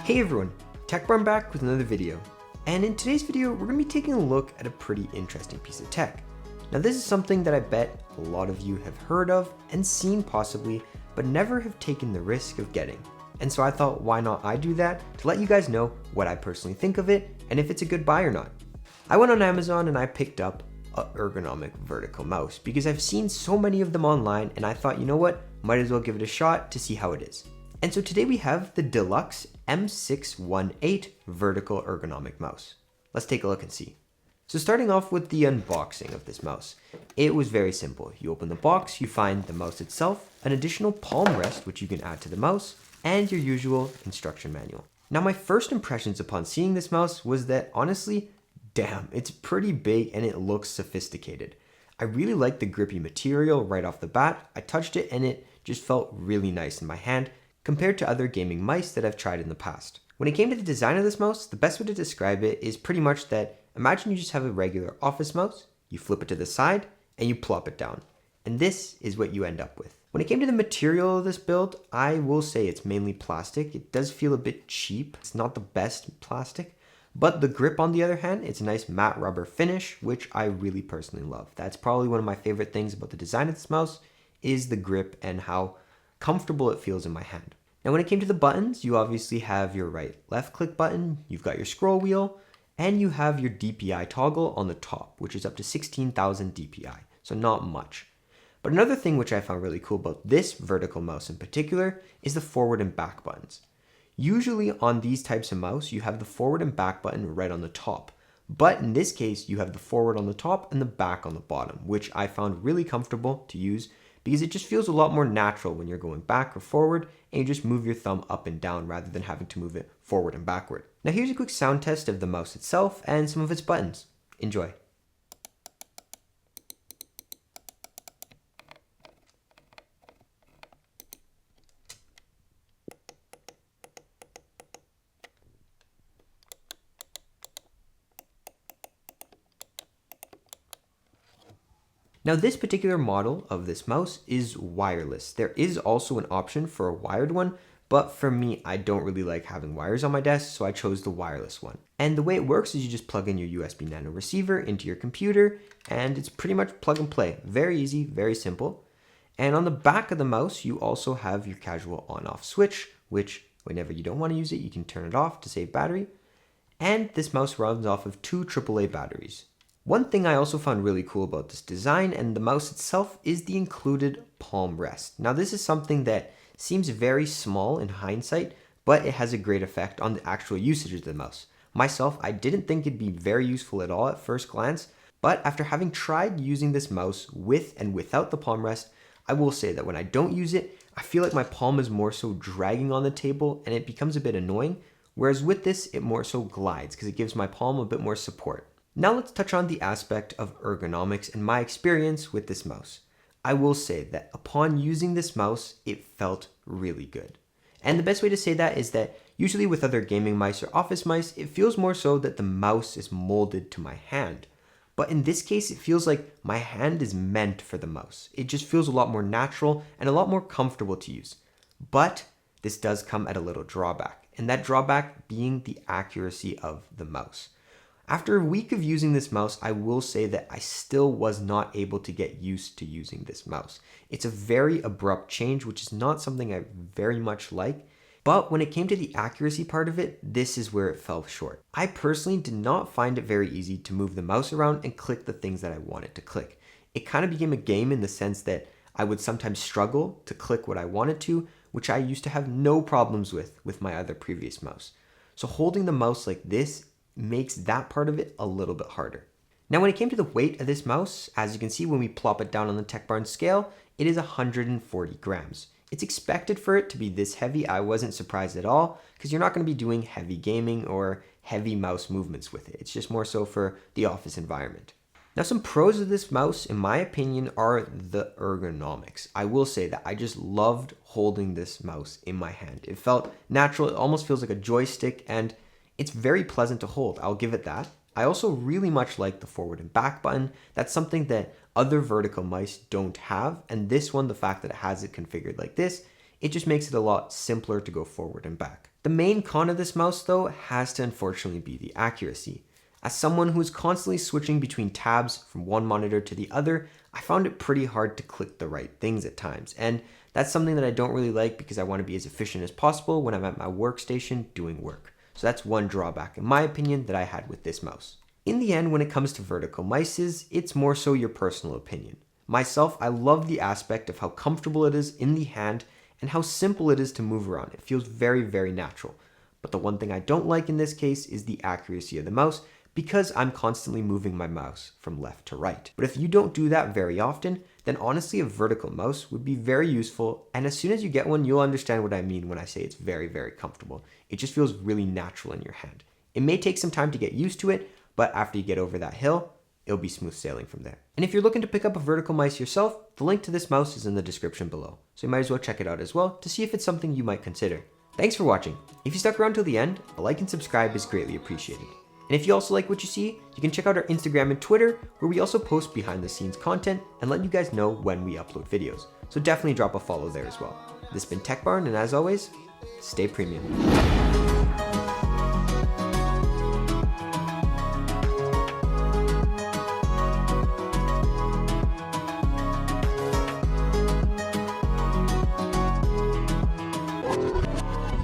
Hey everyone, TechBarn back with another video. And in today's video, we're going to be taking a look at a pretty interesting piece of tech. Now this is something that I bet a lot of you have heard of and seen possibly, but never have taken the risk of getting. And so I thought, why not I do that to let you guys know what I personally think of it and if it's a good buy or not. I went on Amazon and I picked up an ergonomic vertical mouse because I've seen so many of them online and I thought, you know what, might as well give it a shot to see how it is. And so today we have the Delux M618 Vertical Ergonomic Mouse. Let's take a look and see. So starting off with the unboxing of this mouse, it was very simple. You open the box, you find the mouse itself, an additional palm rest which you can add to the mouse, and your usual instruction manual. Now my first impressions upon seeing this mouse was that honestly, damn, it's pretty big and it looks sophisticated. I really like the grippy material right off the bat. I touched it and it just felt really nice in my hand, compared to other gaming mice that I've tried in the past. When it came to the design of this mouse, the best way to describe it is pretty much that imagine you just have a regular office mouse, you flip it to the side, and you plop it down. And this is what you end up with. When it came to the material of this build, I will say it's mainly plastic. It does feel a bit cheap. It's not the best plastic, but the grip on the other hand, it's a nice matte rubber finish, which I really personally love. That's probably one of my favorite things about the design of this mouse is the grip and how comfortable it feels in my hand. Now when it came to the buttons, you obviously have your right left click button, you've got your scroll wheel, and you have your DPI toggle on the top, which is up to 16,000 DPI, so not much. But another thing which I found really cool about this vertical mouse in particular is the forward and back buttons. Usually on these types of mouse, you have the forward and back button right on the top. But in this case, you have the forward on the top and the back on the bottom, which I found really comfortable to use because it just feels a lot more natural when you're going back or forward and you just move your thumb up and down rather than having to move it forward and backward. Now here's a quick sound test of the mouse itself and some of its buttons. Enjoy. Now this particular model of this mouse is wireless. There is also an option for a wired one, but for me, I don't really like having wires on my desk, so I chose the wireless one. And the way it works is you just plug in your USB nano receiver into your computer, and it's pretty much plug and play. Very easy, very simple. And on the back of the mouse, you also have your casual on-off switch, which whenever you don't want to use it, you can turn it off to save battery. And this mouse runs off of 2 AAA batteries. One thing I also found really cool about this design and the mouse itself is the included palm rest. Now this is something that seems very small in hindsight, but it has a great effect on the actual usage of the mouse. Myself, I didn't think it'd be very useful at all at first glance, but after having tried using this mouse with and without the palm rest, I will say that when I don't use it, I feel like my palm is more so dragging on the table and it becomes a bit annoying, whereas with this, it more so glides because it gives my palm a bit more support. Now let's touch on the aspect of ergonomics and my experience with this mouse. I will say that upon using this mouse, it felt really good. And the best way to say that is that usually with other gaming mice or office mice, it feels more so that the mouse is molded to my hand. But in this case, it feels like my hand is meant for the mouse. It just feels a lot more natural and a lot more comfortable to use. But this does come at a little drawback, and that drawback being the accuracy of the mouse. After a week of using this mouse, I will say that I still was not able to get used to using this mouse. It's a very abrupt change, which is not something I very much like. But when it came to the accuracy part of it, this is where it fell short. I personally did not find it very easy to move the mouse around and click the things that I wanted to click. It kind of became a game in the sense that I would sometimes struggle to click what I wanted to, which I used to have no problems with my other previous mouse. So holding the mouse like this makes that part of it a little bit harder. Now when it came to the weight of this mouse, as you can see when we plop it down on the TechBarn scale, it is 140 grams. It's expected for it to be this heavy. I wasn't surprised at all because you're not going to be doing heavy gaming or heavy mouse movements with it. It's just more so for the office environment. Now some pros of this mouse, in my opinion, are the ergonomics. I will say that I just loved holding this mouse in my hand. It felt natural. It almost feels like a joystick and it's very pleasant to hold, I'll give it that. I also really much like the forward and back button. That's something that other vertical mice don't have, and this one, the fact that it has it configured like this, it just makes it a lot simpler to go forward and back. The main con of this mouse though has to unfortunately be the accuracy. As someone who is constantly switching between tabs from one monitor to the other, I found it pretty hard to click the right things at times, and that's something that I don't really like because I want to be as efficient as possible when I'm at my workstation doing work. So that's one drawback in my opinion that I had with this mouse. In the end, when it comes to vertical mices, it's more so your personal opinion. Myself, I love the aspect of how comfortable it is in the hand and how simple it is to move around. It feels very, very natural. But the one thing I don't like in this case is the accuracy of the mouse, because I'm constantly moving my mouse from left to right. But if you don't do that very often, then honestly a vertical mouse would be very useful, and as soon as you get one, you'll understand what I mean when I say it's very, very comfortable. It just feels really natural in your hand. It may take some time to get used to it, but after you get over that hill, it'll be smooth sailing from there. And if you're looking to pick up a vertical mice yourself, the link to this mouse is in the description below. So you might as well check it out as well to see if it's something you might consider. Thanks for watching. If you stuck around till the end, a like and subscribe is greatly appreciated. And if you also like what you see, you can check out our Instagram and Twitter, where we also post behind the scenes content and let you guys know when we upload videos. So definitely drop a follow there as well. This has been Tech Barn, and as always, stay premium.